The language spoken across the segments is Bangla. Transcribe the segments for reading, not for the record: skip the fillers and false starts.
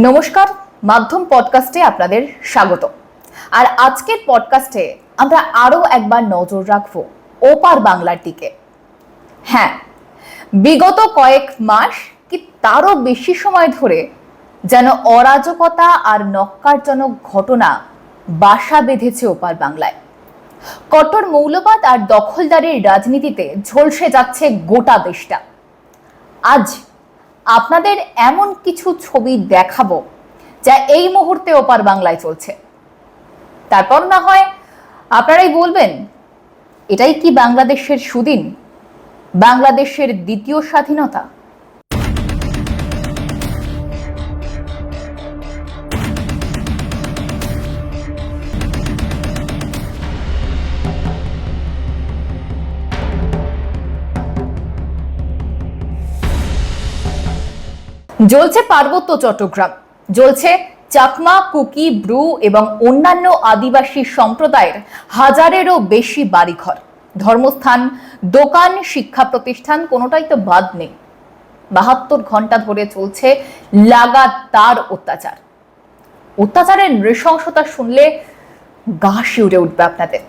নমস্কার, মাধ্যম পডকাস্টে আপনাদের স্বাগত। আর আজকের পডকাস্টে আমরা আরো একবার নজর রাখবো ওপার বাংলার দিকে। হ্যাঁ, বিগত কয়েক মাস কি তারও বেশি সময় ধরে যেন অরাজকতা আর ন্যক্কারজনক ঘটনা বাসা বেঁধেছে ওপার বাংলায়। কট্টর মৌলবাদ আর দখলদারির রাজনীতিতে ঝলসে যাচ্ছে গোটা দেশটা। আজ আপনাদের এমন কিছু ছবি দেখাবো যা এই মুহূর্তে ওপার বাংলায় চলছে। তারপর না হয় আপনারাই বলবেন, এটাই কি বাংলাদেশের সুদিন, বাংলাদেশের দ্বিতীয় স্বাধীনতা? জ্বলছে পার্বত্য চট্টগ্রাম, জ্বলছে চাকমা, কুকি, ব্রু এবং অন্যান্য আদিবাসী সম্প্রদায়ের হাজারেরও বেশি বাড়িঘর, ধর্মস্থান, দোকান, শিক্ষা প্রতিষ্ঠান, কোনোটাই তো বাদ নেই। 72 ঘন্টা ধরে চলছে লাগাতার অত্যাচার। অত্যাচারের নৃশংসতা শুনলে গা শিউরে উঠবে আপনাদের।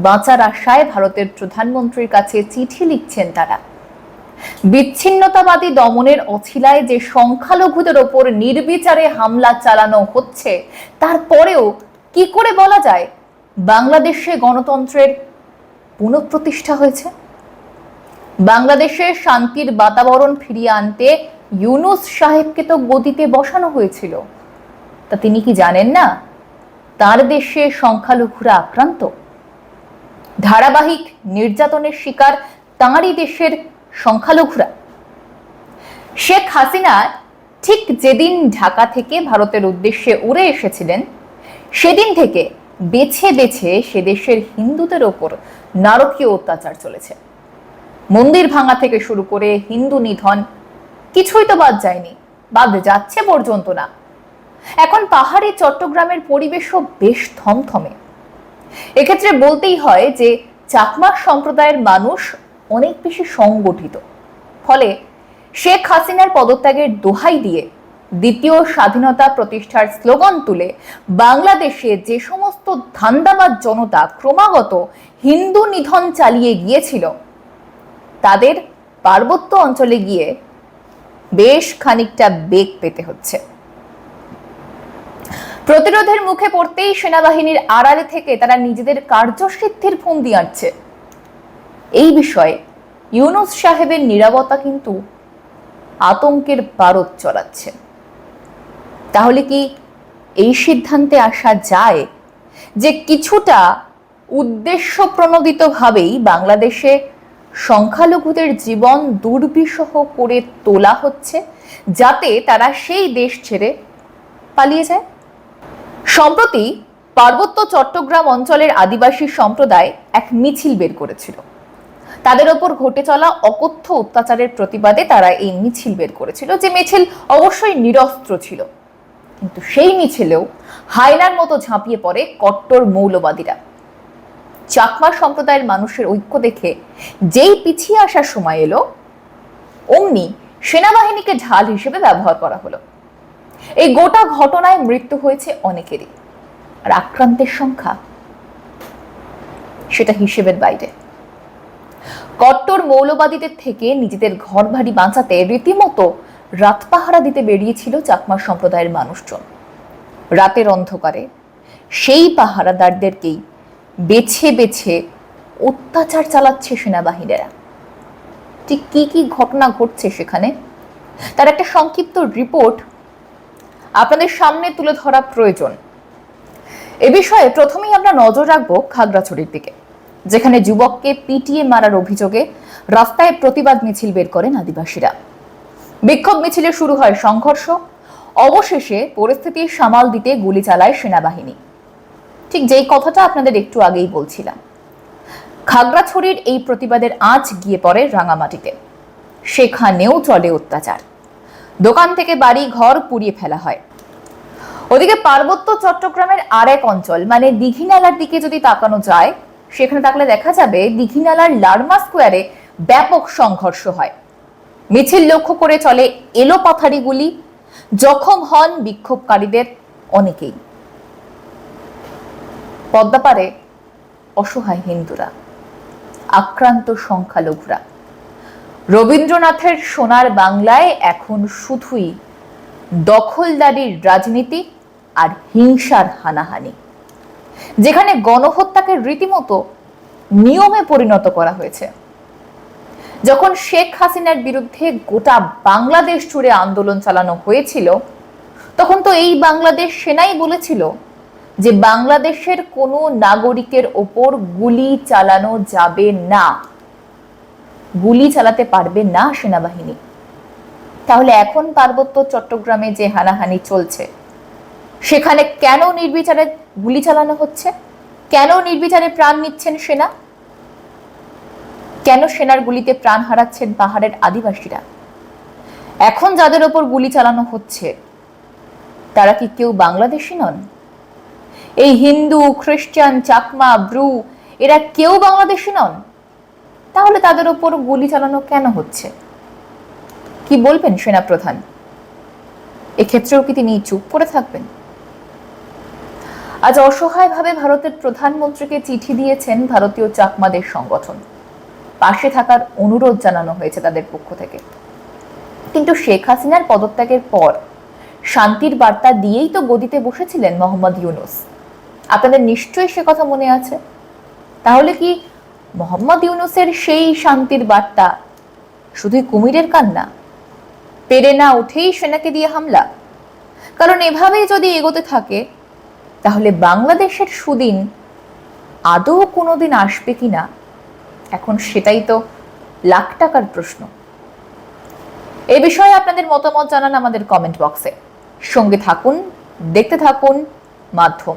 বাঁচার আশায় ভারতের প্রধানমন্ত্রীর কাছে চিঠি লিখছেন তারা। বিচ্ছিন্নতাবাদী দমনের অছিলায় যে সংখ্যালঘুদের ওপর নির্বিচারে হামলা চালানো হচ্ছে, তারপরেও কি করে বলা যায় বাংলাদেশে গণতন্ত্রের পুনঃপ্রতিষ্ঠা হয়েছে? বাংলাদেশে শান্তির বাতাবরণ ফিরিয়ে আনতে ইউনূস সাহেবকে তো গদিতে বসানো হয়েছিল। তা তিনি কি জানেন না তার দেশে সংখ্যালঘুরা আক্রান্ত? ধারাবাহিক নির্যাতনের শিকার তাঁরই দেশের সংখ্যালঘুরা। শেখ হাসিনা ঠিক যেদিন ঢাকা থেকে ভারতের উদ্দেশ্যে উড়ে এসেছিলেন, সেদিন থেকে বেছে বেছে সে দেশের হিন্দুদের ওপর নারকীয় অত্যাচার চলেছে। মন্দির ভাঙা থেকে শুরু করে হিন্দু নিধন কিছুই তো বাদ যায়নি, বাদ যাচ্ছে পর্যন্ত না। এখন পাহাড়ি চট্টগ্রামের পরিবেশও বেশ থমথমে। এক্ষেত্রে বলতেই হয় যে চাকমা সম্প্রদায়ের মানুষ অনেক বেশি সংগঠিত। ফলে শেখ হাসিনার পদত্যাগের দোহাই দিয়ে দ্বিতীয় স্বাধীনতা প্রতিষ্ঠার স্লোগান তুলে বাংলাদেশে যে সমস্ত ধান্দাবাজ জনতা ক্রমাগত হিন্দু নিধন চালিয়ে গিয়েছিল, তাদের পার্বত্য অঞ্চলে গিয়ে বেশ খানিকটা বেগ পেতে হচ্ছে। প্রতিরোধের মুখে পড়তেই সেনাবাহিনীর আড়ালে থেকে তারা নিজেদের কার্যসিদ্ধির ফন্দি আঁটছে। এই বিষয়ে ইউনূস সাহেবের নীরবতা কিন্তু আতঙ্কের বারদ চড়াচ্ছে। তাহলে কি এই সিদ্ধান্তে আসা যায় যে কিছুটা উদ্দেশ্য প্রণোদিতভাবেই বাংলাদেশে সংখ্যালঘুদের জীবন দুর্বিষহ করে তোলা হচ্ছে, যাতে তারা সেই দেশ ছেড়ে পালিয়ে যায়? সম্প্রতি পার্বত্য চট্টগ্রাম অঞ্চলের আদিবাসী সম্প্রদায় এক মিছিল বের করেছিল। তাদের ওপর ঘটে চলা অকথ্য অত্যাচারের প্রতিবাদে তারা এই মিছিল বের করেছিল, যে মিছিল অবশ্যই নিরস্ত্র ছিল। কিন্তু সেই মিছিলেও হায়নার মতো ঝাঁপিয়ে পড়ে কট্টর মৌলবাদীরা। চাকমা সম্প্রদায়ের মানুষের ঐক্য দেখে যেই পিছিয়ে আসার সময় এলো, অমনি সেনাবাহিনীকে ঢাল হিসেবে ব্যবহার করা হলো। এই গোটা ঘটনায় মৃত্যু হয়েছে অনেকেরই, আর আক্রান্তের সংখ্যা সেটা হিসেবের বাইরে। কট্টর মৌলবাদীদের থেকে নিজেদের ঘর বাড়ি বাঁচাতে রীতিমতো রাত পাহারা দিতে বেরিয়েছিল চাকমা সম্প্রদায়ের মানুষজন। রাতের অন্ধকারে সেই পাহারাদারদেরকেই বেছে বেছে অত্যাচার চালাচ্ছে সেনাবাহিনীরা। ঠিক কি কি ঘটনা ঘটছে সেখানে, তার একটা সংক্ষিপ্ত রিপোর্ট আপনাদের সামনে তুলে ধরা প্রয়োজন। এ বিষয়ে প্রথমেই আমরা নজর রাখবো খাগড়াছড়ির দিকে, যেখানে যুবককে পিটিয়ে মারার অভিযোগে রাস্তায় প্রতিবাদ মিছিল বের করেন আদিবাসীরা। বিক্ষোভ মিছিলে শুরু হয় সংঘর্ষ। অবশেষে পরিস্থিতি সামাল দিতে গুলি চালায় সেনাবাহিনী। ঠিক যেই কথাটা আপনাদের একটু আগেই বলছিলাম। খাগড়াছড়ির এই প্রতিবাদের আঁচ গিয়ে পড়ে রাঙামাটিতে। সেখানেও চলে অত্যাচার। দোকান থেকে বাড়ি ঘর পুড়িয়ে ফেলা হয়। ওদিকে পার্বত্য চট্টগ্রামের আর এক অঞ্চল মানে দীঘিনালার দিকে যদি তাকানো যায়, সেখানে তাকলে দেখা যাবে দীঘিনালার লারমা স্কোয়ারে ব্যাপক সংঘর্ষ হয়। মিছিল লক্ষ্য করে চলে এলোপাথারি গুলি, জখম হন বিক্ষোভকারীদের অনেকেই। পদ্মাপাড়ে অসহায় হিন্দুরা, আক্রান্ত সংখ্যালঘুরা। রবীন্দ্রনাথের সোনার বাংলায় এখন শুধুই দখলদারির রাজনীতি আর হিংসার হানাহানি, যেখানে গণহত্যাকে রীতিমতো নিয়মে পরিণত করা হয়েছে। যখন শেখ হাসিনার বিরুদ্ধে গোটা বাংলাদেশ জুড়ে আন্দোলন চালানো হয়েছিল, তখন তো এই বাংলাদেশ সেনাই বলেছিল যে বাংলাদেশের কোনো নাগরিকের ওপর গুলি চালানো যাবে না, গুলি চালাতে পারবে না সেনাবাহিনী। তাহলে এখন পার্বত্য চট্টগ্রামে যে হানাহানি চলছে, সেখানে কেন নির্বিচারে গুলি চালানো হচ্ছে? কেন নির্বিচারে প্রাণ নিচ্ছেন সেনা? কেন সেনার গুলিতে প্রাণ হারাচ্ছেন পাহাড়ের আদিবাসীরা? এখন যাদের ওপর গুলি চালানো হচ্ছে তারা কি কেউ বাংলাদেশী নন? এই হিন্দু, খ্রিস্টান, চাকমা, ব্রু এরা কেউ বাংলাদেশী নন? তাহলে তাদের ওপর গুলি চালানো কেন হচ্ছে? কি বলবেন সেনাপ্রধান? এক্ষেত্রেও কি তিনি চুপ করে থাকবেন? আজ অসহায়ভাবে ভারতের প্রধানমন্ত্রীকে চিঠি দিয়েছেন ভারতীয় চাকমাদের সংগঠন। পাশে থাকার অনুরোধ জানানো হয়েছে তাদের পক্ষ থেকে। কিন্তু শেখ হাসিনার পদত্যাগের পর শান্তির বার্তা দিয়েই তো গদিতে বসেছিলেন মোহাম্মদ ইউনূস। আপনাদের নিশ্চয়ই সে কথা মনে আছে। তাহলে কি মোহাম্মদ ইউনূসের সেই শান্তির বার্তা শুধুই কুমিরের কান্না? পেরে না উঠেই সেনাকে দিয়ে হামলা? কারণ এভাবেই যদি এগোতে থাকে তাহলে বাংলাদেশের সুদিন আদৌ কোনোদিন আসবে কিনা, এখন সেটাই তো লাখ টাকার প্রশ্ন। এ বিষয়ে আপনাদের মতামত জানান আমাদের কমেন্ট বক্সে। সঙ্গে থাকুন, দেখতে থাকুন মাধ্যম।